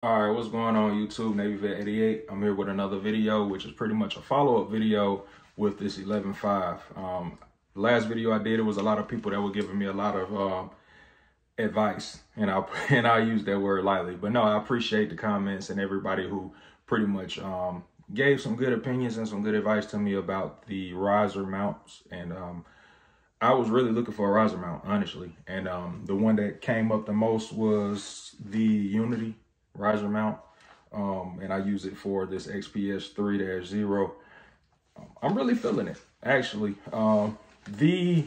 All right, what's going on YouTube? Navy Vet 88. I'm here with another video, which is pretty much a follow-up video with this 11.5. The last video I did, it was a lot of people that were giving me a lot of advice, and I'll use that word lightly. But no, I appreciate the comments and everybody who pretty much gave some good opinions and some good advice to me about the riser mounts. And I was really looking for a riser mount, honestly. And the one that came up the most was the Unity riser mount, and I use it for this XPS 3-0. I'm really feeling it, actually. The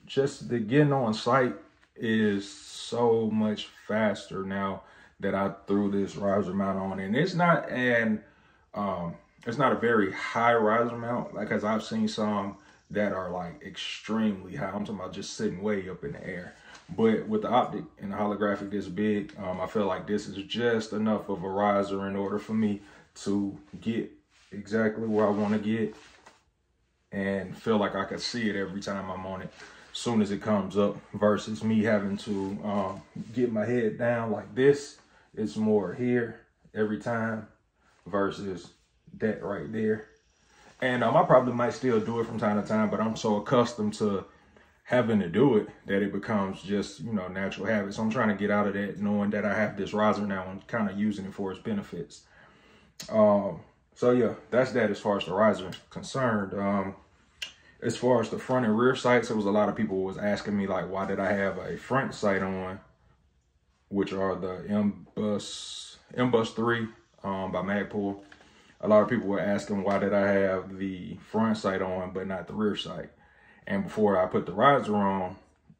getting on site is so much faster now that I threw this riser mount on, and it's not a very high riser mount, like, as I've seen some that are like extremely high. I'm talking about just sitting way up in the air. But with the optic and the holographic this big, I feel like this is just enough of a riser in order for me to get exactly where I want to get and feel like I can see it every time I'm on it as soon as it comes up, versus me having to get my head down like this. It's more here every time versus that right there. And I probably might still do it from time to time, but I'm so accustomed to having to do it that it becomes just, you know, natural habit. So I'm trying to get out of that, knowing that I have this riser now and kind of using it for its benefits. So yeah, that's that as far as the riser is concerned. As far as the front and rear sights, there was a lot of people was asking me, like, why did I have a front sight on, which are the M-Bus 3 by Magpul. A lot of people were asking, why did I have the front sight on but not the rear sight? And before I put the riser on,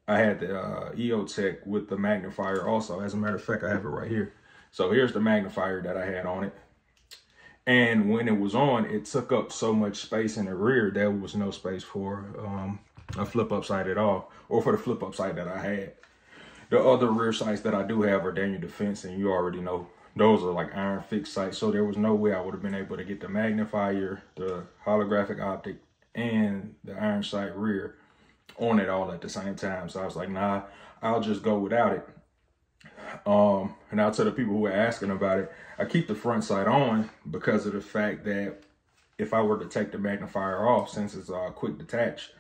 I had the Eotech with the magnifier also. As a matter of fact, I have it right here. So here's the magnifier that I had on it. And when it was on, it took up so much space in the rear, there was no space for a flip up sight at all, or for the flip up sight that I had. The other rear sights that I do have are Daniel Defense, and you already know those are like iron fixed sights. So there was no way I would have been able to get the magnifier, the holographic optic, and the iron sight rear on it all at the same time. So I was like, nah, I'll just go without it. And now to the people who were asking about it, I keep the front sight on because of the fact that if I were to take the magnifier off, since it's quick detach,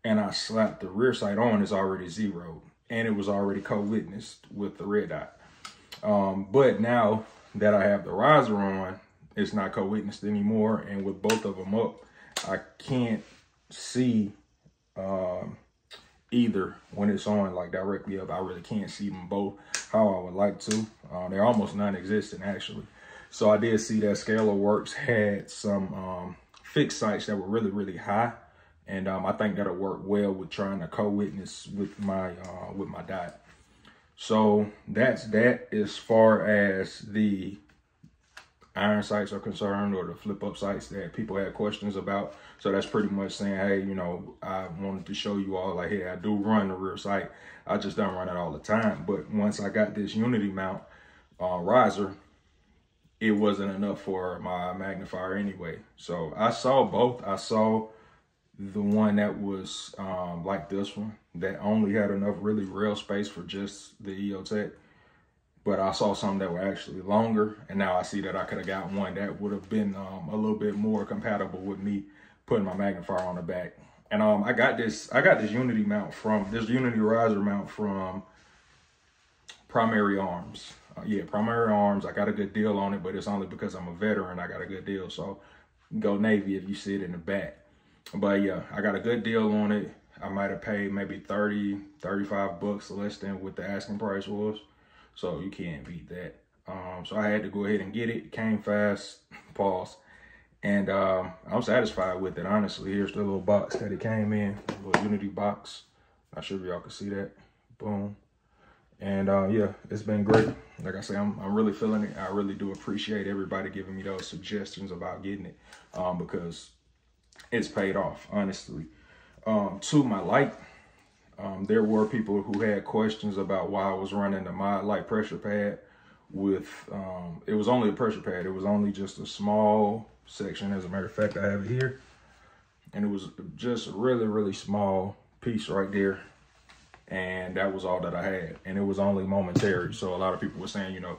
and I slap the rear sight on, it's already zeroed, and it was already co-witnessed with the red dot. But now that I have the riser on, it's not co-witnessed anymore, and with both of them up, I can't see either when it's on, like, directly up. I really can't see them both how I would like to. They're almost non-existent, actually. So I did see that Scalar Works had some fixed sights that were really, really high, and I think that'll work well with trying to co-witness with my dot. So that's that as far as the iron sights are concerned, or the flip up sights that people had questions about. So that's pretty much saying, hey, you know, I wanted to show you all, like, hey, I do run the rear sight. I just don't run it all the time. But once I got this Unity mount riser, it wasn't enough for my magnifier anyway. So I saw both. I saw the one that was like this one, that only had enough really rail space for just the Eotech. But I saw some that were actually longer, and now I see that I could have got one that would have been a little bit more compatible with me putting my magnifier on the back. And I got this Unity mount from this Unity riser mount from Primary Arms. Yeah, Primary Arms. I got a good deal on it, but it's only because I'm a veteran. I got a good deal. So go Navy if you see it in the back. But yeah, I got a good deal on it. I might have paid maybe 30, 35 bucks less than what the asking price was. So you can't beat that. So I had to go ahead and get it. It came fast, pause. And I'm satisfied with it, honestly. Here's the little box that it came in, a little Unity box. Not sure if y'all can see that. Boom. And yeah, it's been great. Like I say, I'm really feeling it. I really do appreciate everybody giving me those suggestions about getting it, because it's paid off, honestly. To my light, there were people who had questions about why I was running the Mod Light pressure pad with, it was only a pressure pad. It was only just a small section. As a matter of fact, I have it here. And it was just a really, really small piece right there. And that was all that I had. And it was only momentary. So a lot of people were saying, you know,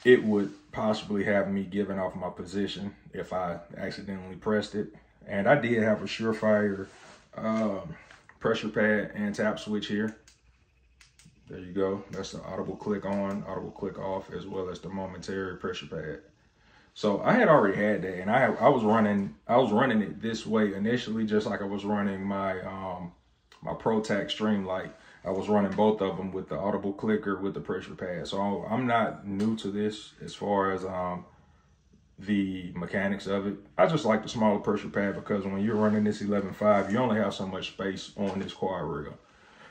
it would possibly have me giving off my position if I accidentally pressed it. And I did have a Surefire pressure pad and tap switch here. There you go. That's the audible click on, audible click off, as well as the momentary pressure pad. So I had already had that, and I was running it this way initially, just like I was running my my ProTac Stream Light. I was running both of them with the audible clicker with the pressure pad. So I'm not new to this as far as the mechanics of it. I just like the smaller pressure pad because when you're running this 11.5, you only have so much space on this quad rail.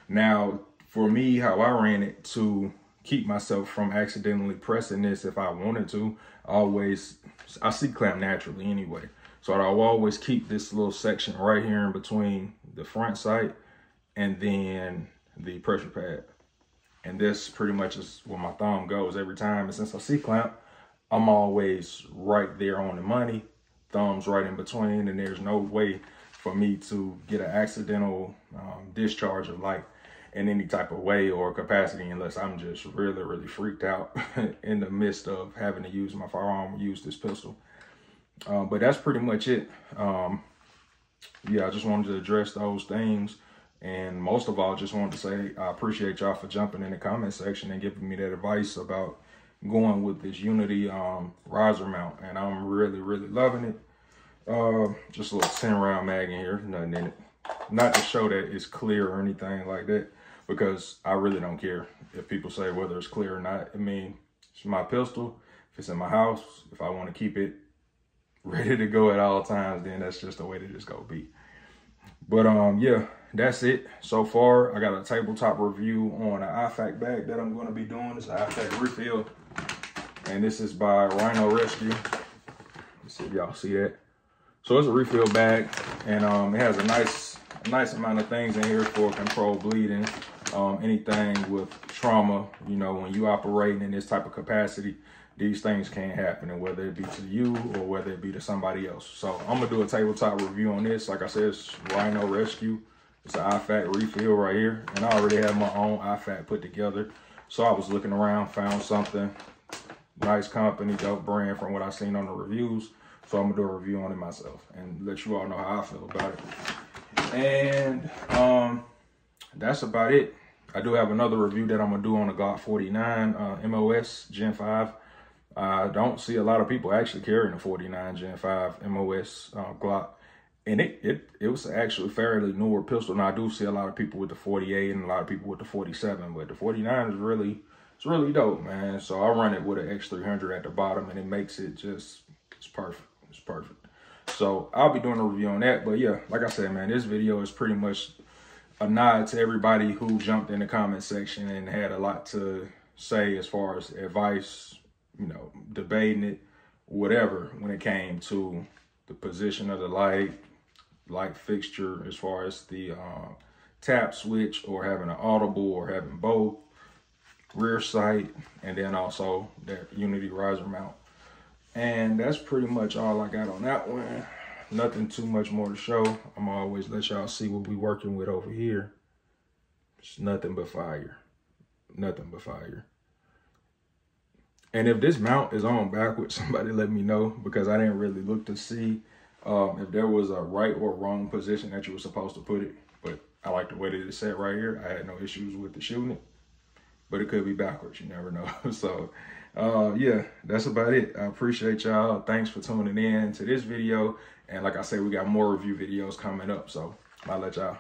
Now, for me, how I ran it to keep myself from accidentally pressing this if I wanted to, I seat clamp naturally anyway. So I'll always keep this little section right here in between the front sight and then the pressure pad. And this pretty much is where my thumb goes every time. And since I seat clamp, I'm always right there on the money, thumbs right in between, and there's no way for me to get an accidental discharge of light in any type of way or capacity unless I'm just really, really freaked out in the midst of having to use my firearm, use this pistol. But that's pretty much it. Yeah, I just wanted to address those things. And most of all, just wanted to say I appreciate y'all for jumping in the comment section and giving me that advice about going with this Unity riser mount. And I'm really, really loving it. Just a little 10-round mag in here, nothing in it. Not to show that it's clear or anything like that, because I really don't care if people say whether it's clear or not. I mean, it's my pistol. If it's in my house, if I want to keep it ready to go at all times, then that's just the way that it's gonna be. But yeah, that's it so far. I got a tabletop review on an IFAK bag that I'm going to be doing. It's an IFAK refill, and this is by Rhino Rescue. Let's see if y'all see that. So it's a refill bag, and it has a nice amount of things in here for controlled bleeding. Anything with trauma, you know, when you operating in this type of capacity, these things can't happen, and whether it be to you or whether it be to somebody else. So I'm gonna do a tabletop review on this. Like I said, it's Rhino Rescue. It's an IFAK refill right here, and I already have my own IFAK put together. So I was looking around, found something, nice company, dope brand from what I seen on the reviews. So I'm gonna do a review on it myself and let you all know how I feel about it. And that's about it. I do have another review that I'm gonna do on the Glock 49 MOS Gen 5. I don't see a lot of people actually carrying a 49 Gen 5 MOS Glock. And it was actually fairly newer pistol. Now I do see a lot of people with the 48 and a lot of people with the 47, but the 49 is really dope, man. So I run it with an X300 at the bottom, and it makes it just, it's perfect. It's perfect. So I'll be doing a review on that. But yeah, like I said, man, this video is pretty much a nod to everybody who jumped in the comment section and had a lot to say as far as advice, you know, debating it, whatever, when it came to the position of the light fixture, as far as the tap switch, or having an audible, or having both, rear sight, and then also that Unity riser mount. And that's pretty much all I got on that one. Nothing too much more to show. I'm always let y'all see what we working with over here. It's nothing but fire. Nothing but fire. And if this mount is on backwards, somebody let me know, because I didn't really look to see if there was a right or wrong position that you were supposed to put it. But I like the way that it's set right here. I had no issues with the shooting it, but it could be backwards. You never know. So yeah, that's about it. I appreciate y'all. Thanks for tuning in to this video. And like I said, we got more review videos coming up. So I'll let y'all.